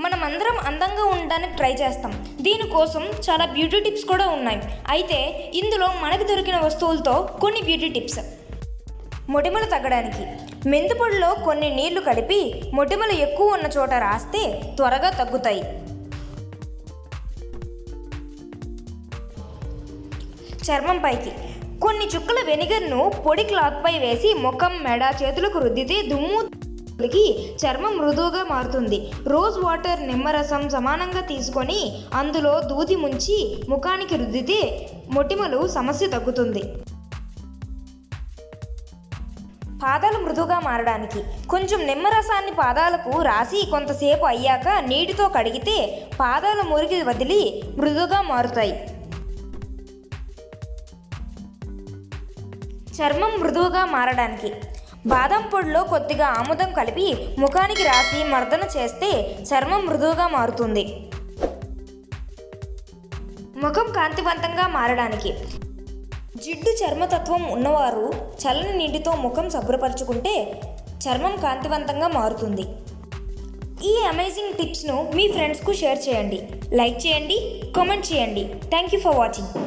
మనమందరం అందంగా ఉండడానికి ట్రై చేస్తాం. దీనికోసం చాలా బ్యూటీ టిప్స్ కూడా ఉన్నాయి. అయితే ఇందులో మనకు దొరికిన వస్తువులతో కొన్ని బ్యూటీ టిప్స్. మొటిమలు తగ్గడానికి మెంతిపొడిలో కొన్ని నీళ్లు కలిపి మొటిమలు ఎక్కువ ఉన్న చోట రాస్తే త్వరగా తగ్గుతాయి. చర్మం పైకి కొన్ని చుక్కల వెనిగర్ను పొడి క్లాత్పై వేసి ముఖం, మెడ, చేతులకు రుద్దితే దుమ్ము చర్మం మృదువుగా మారుతుంది. రోజ్ వాటర్, నిమ్మరసం సమానంగా తీసుకొని అందులో దూది ముంచి ముఖానికి రుద్దితే మొటిమలు సమస్య తగ్గుతుంది. పాదాలు మృదువుగా మారడానికి కొంచెం నిమ్మరసాన్ని పాదాలకు రాసి కొంతసేపు అయ్యాక నీటితో కడిగితే పాదాల మురికి వదిలి మృదువుగా మారుతాయి. చర్మం మృదువుగా మారడానికి బాదం పొడిలో కొద్దిగా ఆముదం కలిపి ముఖానికి రాసి మర్దన చేస్తే చర్మం మృదువుగా మారుతుంది. ముఖం కాంతివంతంగా మారడానికి జిడ్డు చర్మతత్వం ఉన్నవారు చల్లని నీటితో ముఖం శుభ్రపరచుకుంటే చర్మం కాంతివంతంగా మారుతుంది. ఈ అమేజింగ్ టిప్స్ను మీ ఫ్రెండ్స్కు షేర్ చేయండి, లైక్ చేయండి, కామెంట్ చేయండి. Thank you for watching.